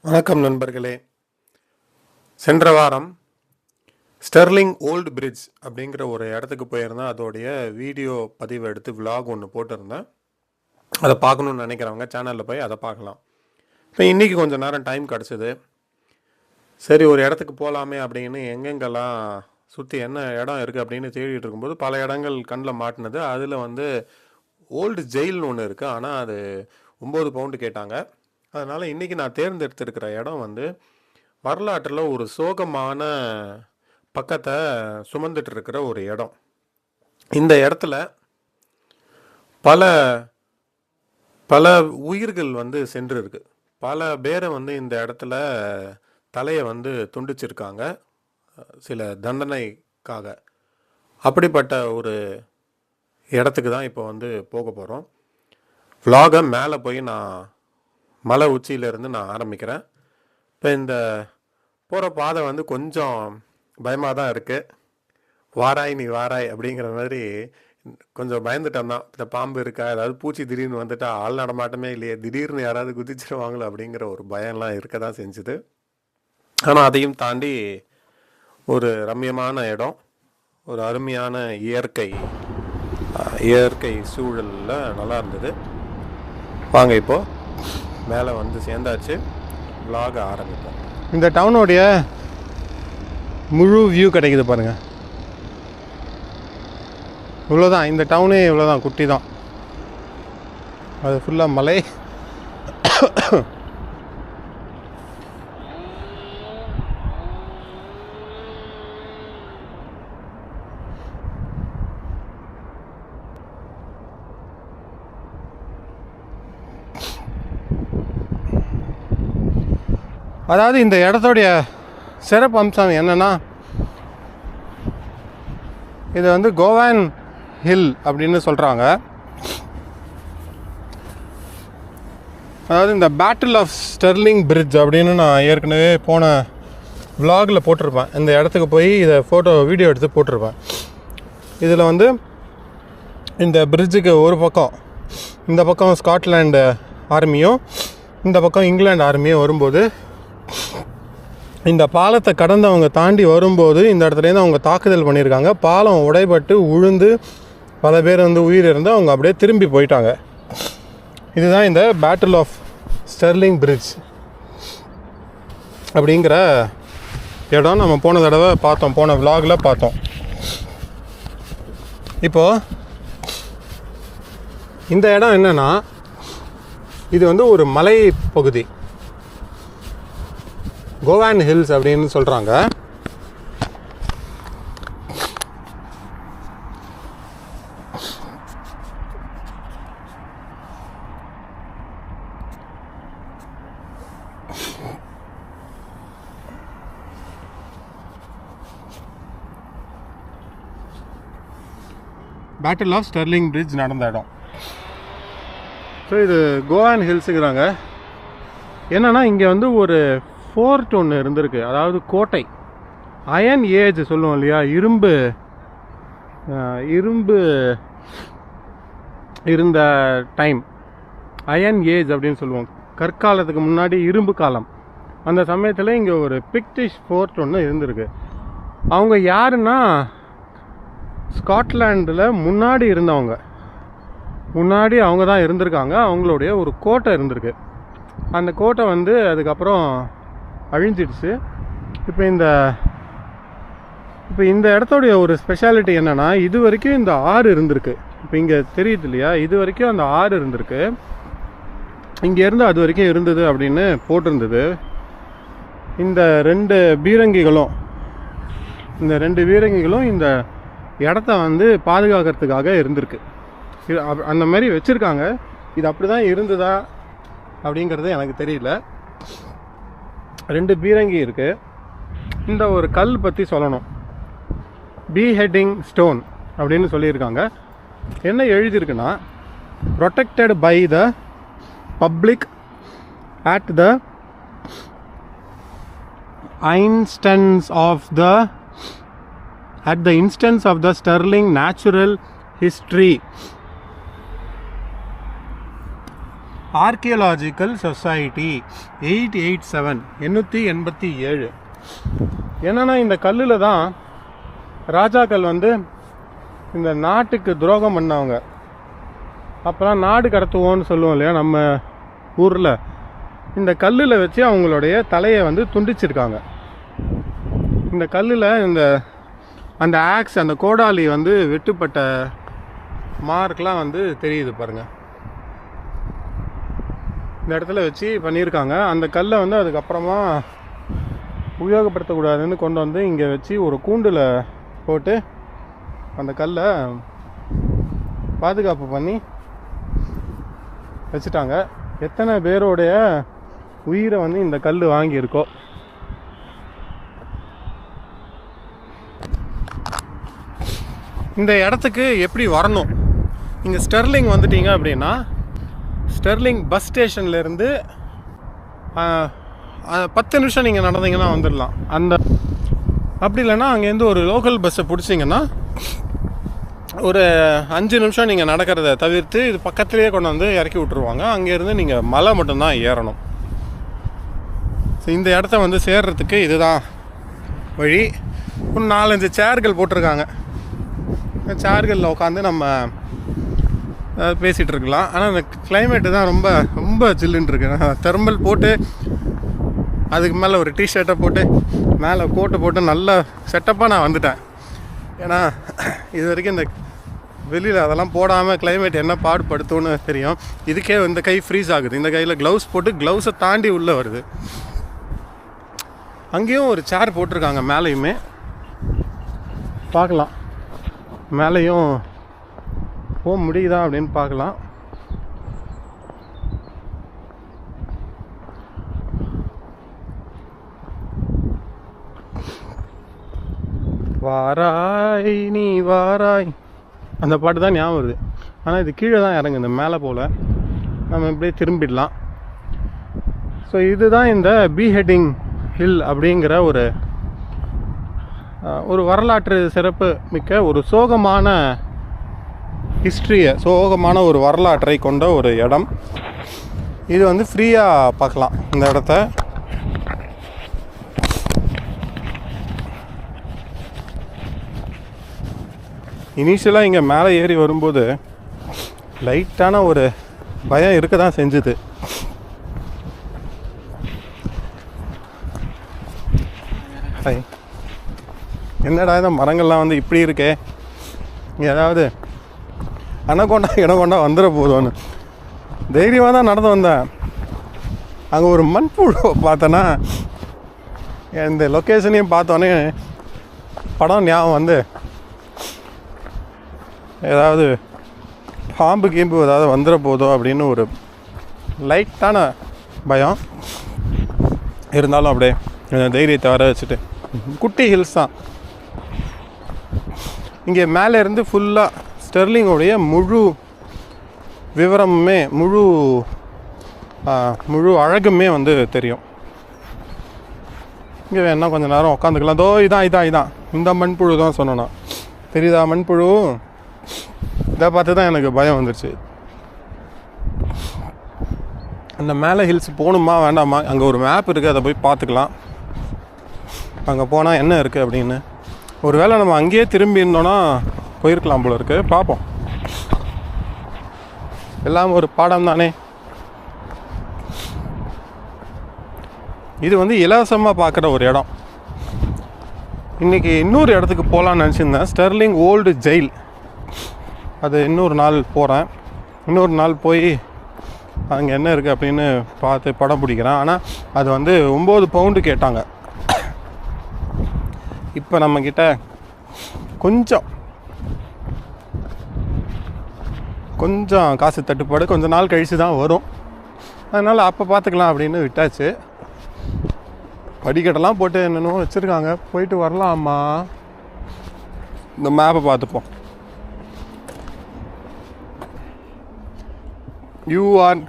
வணக்கம் நண்பர்களே. சென்ற வாரம் ஸ்டெர்லிங் ஓல்டு பிரிட்ஜ் அப்படிங்கிற ஒரு இடத்துக்கு போயிருந்தேன். அதோடைய வீடியோ பதிவு எடுத்து விலாக் ஒன்று போட்டிருந்தேன். அதை பார்க்கணுன்னு நினைக்கிறவங்க சேனலில் போய் அதை பார்க்கலாம். இப்போ இன்றைக்கி கொஞ்சம் நேரம் டைம் கிடச்சிது. சரி, ஒரு இடத்துக்கு போகலாமே அப்படின்னு எங்கெங்கெல்லாம் சுற்றி என்ன இடம் இருக்குது அப்படின்னு தேடிட்டு இருக்கும்போது பல இடங்கள் கண்ணில் மாட்டினது. அதில் ஓல்டு ஜெயில்னு ஒன்று இருக்குது. ஆனால் அது 9 பவுண்டு கேட்டாங்க. அதனால் இன்றைக்கி நான் தேர்ந்தெடுத்திருக்கிற இடம் வரலாற்றில் ஒரு சோகமான பக்கத்தை சுமந்துட்டு இருக்கிற ஒரு இடம். இந்த இடத்துல பல பல உயிர்கள் சென்று இருக்கு. பல பேரை இந்த இடத்துல தலையை துண்டிச்சிருக்காங்க சில தண்டனைக்காக. அப்படிப்பட்ட ஒரு இடத்துக்கு தான் இப்போ போக போகிறோம். விலாகை மேலே போய் நான் மலை உச்சியிலேருந்து நான் ஆரம்பிக்கிறேன். இப்போ இந்த போகிற பாதை கொஞ்சம் பயமாக தான் இருக்குது. வாராய் நீ வாராய் அப்படிங்கிற மாதிரி கொஞ்சம் பயந்துட்டேன் தான். இந்த பாம்பு இருக்கா, ஏதாவது பூச்சி திடீர்னு வந்துட்டா ஆள் நடமாட்டமே இல்லையே, திடீர்னு யாராவது குதிச்சிருவாங்களோ அப்படிங்கிற ஒரு பயம்லாம் இருக்க தான் செஞ்சுது. ஆனால் அதையும் தாண்டி ஒரு ரம்யமான இடம், ஒரு அருமையான இயற்கை சூழலில் நல்லா இருந்தது. வாங்க இப்போது மேலே சேர்ந்தாச்சு. விலாக ஆரம்பிப்போம். இந்த டவுனுடைய முழு வியூ கிடைக்குது பாருங்கள். இவ்வளோதான், இந்த டவுனே இவ்வளோதான், குட்டி தான். அது ஃபுல்லாக மலை. அதாவது இந்த இடத்துடைய சிறப்பு அம்சம் என்னென்னா, இது கோவான் ஹில் அப்படின்னு சொல்கிறாங்க. அதாவது இந்த பேட்டில் ஆஃப் ஸ்டெர்லிங் பிரிட்ஜ் அப்படின்னு நான் ஏற்கனவே போன விலாகில் போட்டிருப்பேன். இந்த இடத்துக்கு போய் இதை வீடியோ எடுத்து போட்டிருப்பேன். இதில் இந்த பிரிட்ஜுக்கு ஒரு பக்கம், இந்த பக்கம் ஸ்காட்லாண்டு ஆர்மியும் இந்த பக்கம் இங்கிலாந்து ஆர்மியும் வரும்போது, இந்த பாலத்தை கடந்து அவங்க தாண்டி வரும்போது இந்த இடத்துலேருந்து அவங்க தாக்குதல் பண்ணியிருக்காங்க. பாலம் உடைபட்டு உழுந்து பல பேர் உயிர் இருந்து அவங்க அப்படியே திரும்பி போயிட்டாங்க. இதுதான் இந்த பேட்டில் ஆஃப் ஸ்டெர்லிங் பிரிட்ஜ் அப்படிங்கிற இடம். நம்ம போன தடவை பார்த்தோம், போன விலாகில் பார்த்தோம். இப்போது இந்த இடம் என்னென்னா, இது ஒரு மலை பகுதி, கோவான் ஹில்ஸ் அப்படின்னு சொல்கிறாங்க. பேட்டில் ஆஃப் ஸ்டெர்லிங் பிரிட்ஜ் நடந்த இடம். ஸோ இது கோவான் ஹில்ஸுங்கிறாங்க. என்னென்னா, இங்கே ஒரு ஃபோர்ட் ஒன்று இருந்திருக்கு. அதாவது கோட்டை, அயன் ஏஜ் சொல்லுவோம் இல்லையா, இரும்பு இருந்த டைம், அயன் ஏஜ் அப்படின்னு சொல்லுவோம். கற்காலத்துக்கு முன்னாடி இரும்பு காலம். அந்த சமயத்தில் இங்கே ஒரு பிக்டிஷ் ஃபோர்ட் ஒன்று இருந்திருக்கு. அவங்க யாருன்னா, ஸ்காட்லாண்டில் முன்னாடி இருந்தவங்க, முன்னாடி அவங்க தான் இருந்திருக்காங்க. அவங்களுடைய ஒரு கோட்டை இருந்திருக்கு. அந்த கோட்டை அதுக்கப்புறம் அழிஞ்சிடுச்சு. இப்போ இந்த இடத்துடைய ஒரு ஸ்பெஷாலிட்டி என்னென்னா, இது வரைக்கும் இந்த ஆறு இருந்திருக்கு. இப்போ இங்கே தெரியுது இல்லையா, இது வரைக்கும் அந்த ஆறு இருந்திருக்கு. இங்கேருந்து அது வரைக்கும் இருந்தது அப்படின்னு போட்டிருந்தது. இந்த ரெண்டு பீரங்கிகளும் இந்த இடத்த பாதுகாக்கிறதுக்காக இருந்திருக்கு. அந்த மாதிரி வச்சுருக்காங்க. இது அப்படி தான் இருந்ததா அப்படிங்கிறது எனக்கு தெரியல. 2 பீரங்கி இருக்குது. இந்த ஒரு கல் பற்றி சொல்லணும். பீஹெட்டிங் ஸ்டோன் அப்படின்னு சொல்லியிருக்காங்க. என்ன எழுதியிருக்குன்னா, protected by the public at the instance of the Sterling Natural History Archaeological Society 887. என்னென்னா இந்த கல்லில் தான் ராஜாக்கள் வந்து இந்த நாட்டுக்கு துரோகம் பண்ணவங்க, அப்போலாம் நாடு கடத்துவோன்னு சொல்லுவோம் இல்லையா நம்ம ஊரில், இந்த கல்லில் வச்சு அவங்களுடைய தலையை வந்து துண்டிச்சிருக்காங்க. இந்த கல்லில் அந்த ஆக்ஸ், அந்த கோடாலி வந்து வெட்டுப்பட்ட மார்க்லாம் வந்து தெரியுது பாருங்கள். இந்த இடத்துல வச்சு பண்ணியிருக்காங்க. அந்த கல்லை வந்து அதுக்கப்புறமா உபயோகப்படுத்தக்கூடாதுன்னு கொண்டு வந்து இங்கே வச்சு ஒரு கூண்டில் போட்டு அந்த கல்லை பாதுகாப்பு பண்ணி வச்சுட்டாங்க. எத்தனை பேரோடைய உயிரை வந்து இந்த கல் வாங்கியிருக்கோ. இந்த இடத்துக்கு எப்படி வரணும்? இங்கே ஸ்டெர்லிங் வந்துட்டீங்க அப்படின்னா, ஸ்டெர்லிங் பஸ் ஸ்டேஷன்லேருந்து 10 நிமிஷம் நீங்கள் நடந்தீங்கன்னா வந்துடலாம். அப்படி இல்லைன்னா அங்கேருந்து ஒரு லோக்கல் பஸ்ஸை பிடிச்சிங்கன்னா ஒரு 5 நிமிஷம் நீங்கள் நடக்கிறத தவிர்த்து இது பக்கத்துலேயே கொண்டு வந்து இறக்கி விட்ருவாங்க. அங்கேருந்து நீங்கள் மலை மட்டும்தான் ஏறணும். ஸோ இந்த இடத்த வந்து சேர்றதுக்கு இதுதான் வழி. ஒரு 4-5 சேர்கள் போட்டிருக்காங்க. சேர்களில் உட்காந்து நம்ம பேசிகிட்டு இருக்கலாம். ஆனால் அந்த கிளைமேட்டு தான் ரொம்ப ரொம்ப சில்லுன்னு இருக்கு. தெர்மல் போட்டு அதுக்கு மேலே ஒரு டிஷர்ட்டை போட்டு மேலே கோட்டை போட்டு நல்ல செட்டப்பாக நான் வந்துட்டேன். ஏன்னா இது வரைக்கும் இந்த வெளியில் அதெல்லாம் போடாமல் கிளைமேட் என்ன பாடுபடுத்தும்னு தெரியும். இதுக்கே இந்த கை ஃப்ரீஸ் ஆகுது. இந்த கையில் க்ளவுஸ் போட்டு க்ளவுஸை தாண்டி உள்ளே வருது. அங்கேயும் ஒரு சேர் போட்டிருக்காங்க. மேலேயுமே பார்க்கலாம், மேலேயும் போக முடியுதா அப்படின்னு பார்க்கலாம். வாராய் நீ வாராய் அந்த பாட்டு தான் ஞாபகம் வருது. ஆனால் இது கீழே தான் இறங்கு, இந்த மேலே போல் நம்ம இப்படியே திரும்பிடலாம். ஸோ இதுதான் இந்த பீஹெட்டிங் ஹில் அப்படிங்கிற ஒரு வரலாற்று சிறப்பு மிக்க ஒரு சோகமான ஹிஸ்ட்ரியை, சோகமான ஒரு வரலாற்றை கொண்ட ஒரு இடம். இது வந்து ஃப்ரீயாக பார்க்கலாம் இந்த இடத்த. இனிஷியலாக இங்கே மேலே ஏறி வரும்போது லைட்டான ஒரு பயம் இருக்க தான் செஞ்சுது. என்னடா இந்த மரங்கள்லாம் வந்து இப்படி இருக்கே, ஏதாவது அணகொண்டா வந்துட போதும்னு தைரியமாக தான் நடந்து வந்தேன். அங்கே ஒரு மண்புழு பார்த்தேன்னா இந்த லொக்கேஷனையும் பார்த்தோன்னே படம் ஞாபகம் வந்து ஏதாவது பாம்பு கீம்பு ஏதாவது வந்துட போதும் அப்படின்னு ஒரு லைட்டான பயம் இருந்தாலும் அப்படியே தைரியத்தை வர வச்சுட்டு. குட்டி ஹில்ஸ் தான் இங்கே. மேலே இருந்து ஃபுல்லாக ஸ்டெர்லிங்கோடைய முழு விவரமுமே முழு அழகுமே வந்து தெரியும். இங்கே வேணா கொஞ்சம் நேரம் உட்காந்துக்கலாம். தோ இதான் இந்த மண்புழு தான் சொன்னேன்னா தெரியுதா? மண்புழு இதை பார்த்து தான் எனக்கு பயம் வந்துடுச்சு. அந்த மேலே ஹில்ஸ் போகணுமா வேண்டாமா? அங்கே ஒரு மேப் இருக்குது, அதை போய் பார்த்துக்கலாம். அங்கே போனால் என்ன இருக்குது அப்படின்னு. ஒரு வேளை நம்ம அங்கேயே திரும்பி இருந்தோன்னா போயிருக்கலாம் போல இருக்குது. பார்ப்போம். எல்லாம் ஒரு பாடம் தானே. இது வந்து இலவசமாக பார்க்குற ஒரு இடம். இன்றைக்கி இன்னொரு இடத்துக்கு போகலான்னு நினச்சிருந்தேன், ஸ்டெர்லிங் ஓல்டு ஜெயில். அது இன்னொரு நாள் போகிறேன். இன்னொரு நாள் போய் அங்கே என்ன இருக்குது அப்படின்னு பார்த்து படம் பிடிக்கிறேன். ஆனால் அது வந்து 9 பவுண்டு கேட்டாங்க. இப்போ நம்மக்கிட்ட கொஞ்சம் காசு தட்டுப்பாடு, கொஞ்சம் நாள் கழித்து தான் வரும். அதனால் அப்போ பார்த்துக்கலாம் அப்படின்னு விட்டாச்சு. படிக்கட்டெல்லாம் போட்டு என்னென்னோ வச்சுருக்காங்க, போயிட்டு வரலாமா? இந்த மேப்பை பார்த்துப்போம். You are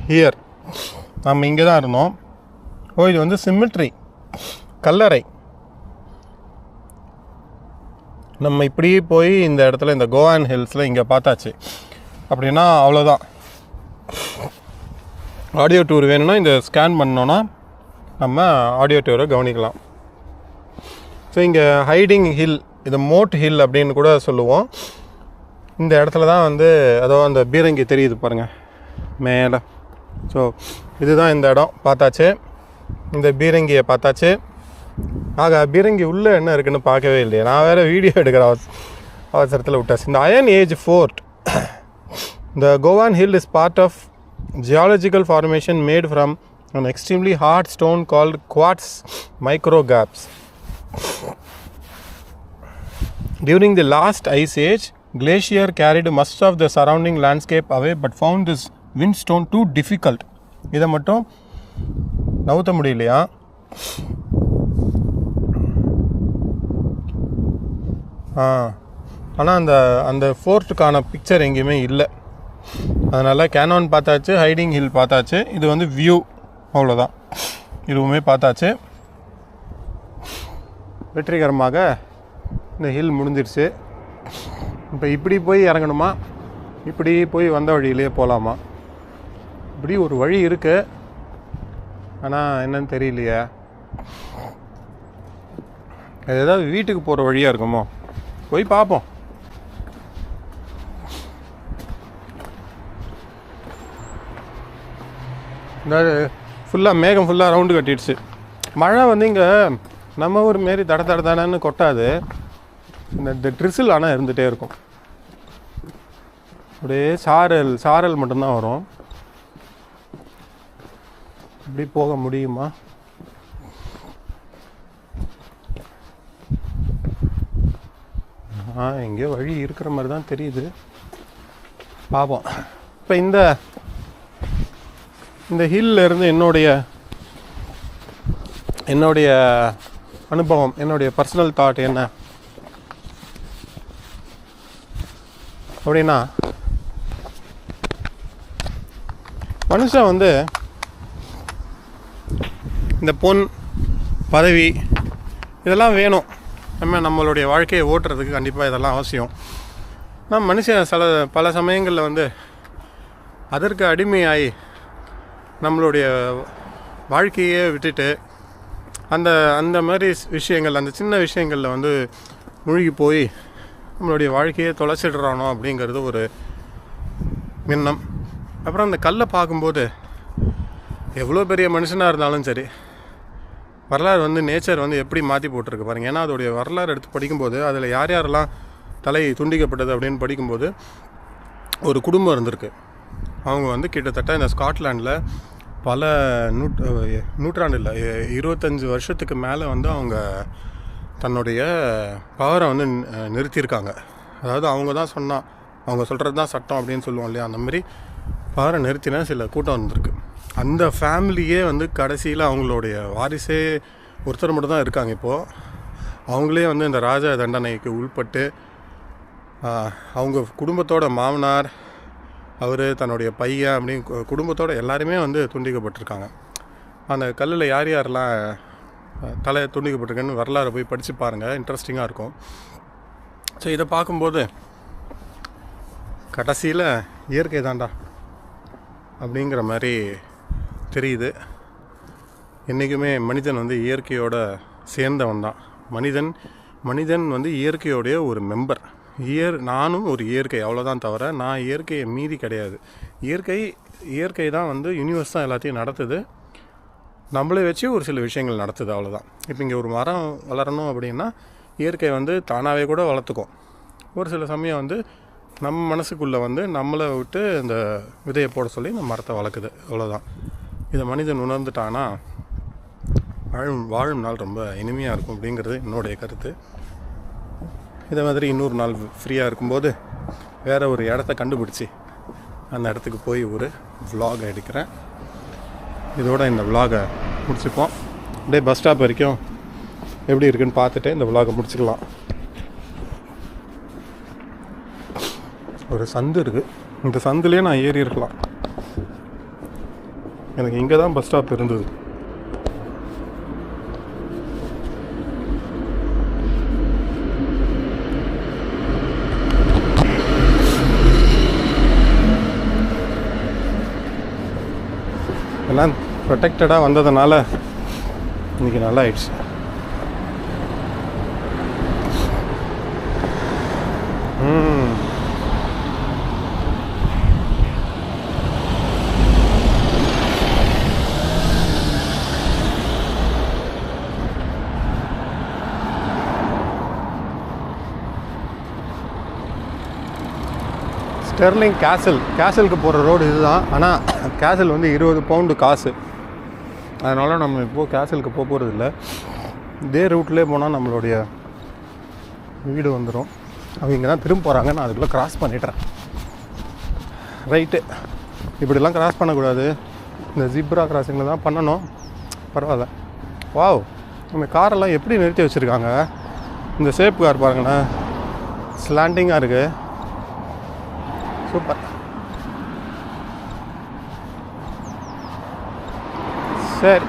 here. நம்ம இங்கே தான் இருந்தோம். இது வந்து சிமெட்ரி, கல்லறை. நம்ம இப்படியே போய் இந்த இடத்துல இந்த கோவான் ஹில்ஸில் இங்கே பார்த்தாச்சு அப்படின்னா அவ்வளோதான். ஆடியோ டூர் வேணும்னா இந்த ஸ்கேன் பண்ணோன்னா நம்ம ஆடியோ டூரை கவனிக்கலாம். ஸோ இங்கே ஹைடிங் ஹில், இது மோட் ஹில் அப்படின்னு கூட சொல்லுவோம். இந்த இடத்துல தான் வந்து அதோ அந்த பீரங்கி தெரியுது பாருங்கள் மேலே. ஸோ இதுதான் இந்த இடம். பார்த்தாச்சு, இந்த பீரங்கியை பார்த்தாச்சு. ஆக பீரங்கி உள்ளே என்ன இருக்குன்னு பார்க்கவே இல்லையே. நான் வேறு வீடியோ எடுக்கிற அவசரத்தில் விட்டாச்சு. இந்த iron age fort, the Govan Hill is part of geological formation made from an extremely hard stone called quartz microgaps. During the last ice age, glacier carried much of the surrounding landscape away but found this windstone too difficult. இதை மட்டும் நவுத்த முடியலையா? ஆனால் அந்த ஃபோர்ட்டுக்கான picture எங்கேயுமே இல்லை. அதனால் Canon பார்த்தாச்சு, hiding hill பார்த்தாச்சு. இது வந்து வியூ, அவ்வளோதான். இதுவுமே பார்த்தாச்சு. வெற்றிகரமாக இந்த ஹில் முடிஞ்சிருச்சு. இப்போ இப்படி போய் இறங்கணுமா, இப்படி போய் வந்த வழியிலே போகலாமா? இப்படி ஒரு வழி இருக்குது, ஆனால் என்னன்னு தெரியலையே. அது ஏதாவது வீட்டுக்கு போகிற வழியாக இருக்குமோ? போய் பார்ப்போம். இந்த ஃபுல்லாக மேகம் ஃபுல்லாக ரவுண்டு கட்டிடுச்சு. மழை வந்து இங்கே நம்ம ஊர் மாரி தட தானு கொட்டாது. இந்த ட்ரிசில் ஆனால் இருந்துகிட்டே இருக்கும். அப்படியே சாரல் மட்டும்தான் வரும். இப்படி போக முடியுமா? எங்கேயோ வழி இருக்கிற மாதிரி தான் தெரியுது. பார்ப்போம். இப்போ இந்த ஹில்ல இருந்து என்னுடைய அனுபவம், என்னுடைய பர்சனல் தாட் என்ன அப்படின்னா, மனுஷன் வந்து இந்த பொன் பதவி இதெல்லாம் வேணும். நம்மளுடைய வாழ்க்கையை ஓட்டுறதுக்கு கண்டிப்பாக இதெல்லாம் அவசியம். மனுஷன் பல சமயங்களில் வந்து அதற்கு அடிமையாகி நம்மளுடைய வாழ்க்கையே விட்டுட்டு அந்த மாதிரி விஷயங்கள், அந்த சின்ன விஷயங்களில் வந்து மூழ்கி போய் நம்மளுடைய வாழ்க்கையை தொலைச்சிடுறானோ அப்படிங்கிறது ஒரு எண்ணம். அப்புறம் அந்த கல்லை பார்க்கும்போது எவ்வளோ பெரிய மனுஷனாக இருந்தாலும் சரி, வரலாறு வந்து நேச்சர் வந்து எப்படி மாற்றி போட்டிருக்கு பாருங்கள். ஏன்னா அதோடைய வரலாறு எடுத்து படிக்கும்போது அதில் யாரெல்லாம் தலை துண்டிக்கப்பட்டது அப்படின்னு படிக்கும்போது ஒரு குடும்பம் இருந்திருக்கு. அவங்க வந்து கிட்டத்தட்ட இந்த ஸ்காட்லாண்டில் பல நூற்றாண்டு இல்லை 25 வருஷத்துக்கு மேலே வந்து அவங்க தன்னுடைய பவரை வந்து நிறுத்தியிருக்காங்க. அதாவது அவங்க சொல்கிறது தான் சட்டம் அப்படின்னு சொல்லுவோம் இல்லையா, அந்த மாதிரி பவரை நிறுத்தினா சில கூட்டம் வந்திருக்கு. அந்த ஃபேமிலியே வந்து கடைசியில் அவங்களுடைய வாரிசே ஒருத்தர் மட்டும் தான் இருக்காங்க. இப்போது அவங்களே வந்து இந்த ராஜ தண்டனைக்கு உள்பட்டு அவங்க குடும்பத்தோட மாமனார், அவர், தன்னுடைய பையன் அப்படின்னு குடும்பத்தோட எல்லாருமே வந்து துண்டிக்கப்பட்டிருக்காங்க. அந்த கல்லில் யாரெல்லாம் தலை துண்டிக்கப்பட்டிருக்குன்னு வரலாறு போய் படித்து பாருங்கள், இன்ட்ரெஸ்டிங்காக இருக்கும். ஸோ இதை பார்க்கும்போது கடைசியில் இயற்கை தாண்டா அப்படிங்கிற மாதிரி தெரியுது. என்றைக்குமே மனிதன் வந்து இயற்கையோட சேர்ந்தவன் தான். மனிதன் வந்து இயற்கையோடைய ஒரு மெம்பர். நானும் ஒரு இயற்கை, அவ்வளோதான். தவிர நான் இயற்கையை மீறி கிடையாது. இயற்கை தான் வந்து யூனிவர்ஸ் தான் எல்லாத்தையும் நடத்துது. நம்மளை வச்சு ஒரு சில விஷயங்கள் நடத்துது, அவ்வளோதான். இப்போ இங்கே ஒரு மரம் வளரணும் அப்படின்னா இயற்கை வந்து தானாகவே கூட வளர்த்துக்கும். ஒரு சில சமயம் வந்து நம்ம மனசுக்குள்ளே வந்து நம்மளை விட்டு இந்த விதையை போட சொல்லி நம்ம மரத்தை வளர்க்குது, அவ்வளோதான். இதை மனிதன் உணர்ந்துட்டானா வாழும் நாள் ரொம்ப இனிமையாக இருக்கும் அப்படிங்கிறது என்னுடைய கருத்து. இதை மாதிரி இன்னொரு நாள் ஃப்ரீயாக இருக்கும்போது வேறு ஒரு இடத்த கண்டுபிடிச்சி அந்த இடத்துக்கு போய் ஒரு vlog எடுக்கிறேன். இதோட இந்த vlog-ஐ முடிச்சுப்போம். அப்படியே பஸ் ஸ்டாப் வரைக்கும் எப்படி இருக்குன்னு பார்த்துட்டு இந்த vlog-ஐ முடிச்சுக்கலாம். ஒரு சந்து இருக்குது, இந்த சந்துலேயே நான் ஏறி இருக்கலாம். எனக்கு இங்கே தான் பஸ் ஸ்டாப் இருந்தது. எல்லாம் ப்ரொடெக்டடாக வந்ததுனால இன்றைக்கி நல்லா ஆயிடுச்சு. ஸ்டெர்லிங் கேசலுக்கு போகிற ரோடு இதுதான். ஆனால் கேசல் வந்து 20 பவுண்டு காசு. அதனால் நம்ம இப்போது கேசலுக்கு போகிறது இல்லை. இதே ரூட்லேயே போனால் நம்மளுடைய வீடு வந்துடும். அவங்க தான் திரும்ப போகிறாங்க. நான் அதுக்குள்ளே கிராஸ் பண்ணிடுறேன். ரைட்டு, இப்படிலாம் கிராஸ் பண்ணக்கூடாது. இந்த ஜிப்ரா கிராசிங்கில் தான் பண்ணணும். பரவாயில்ல. வாவ், இந்த காரெல்லாம் எப்படி நிறுத்தி வச்சுருக்காங்க. இந்த சேஃப் கார் பாருங்களேன், ஸ்லாண்டிங்காக இருக்குது. சூப்பர். சரி,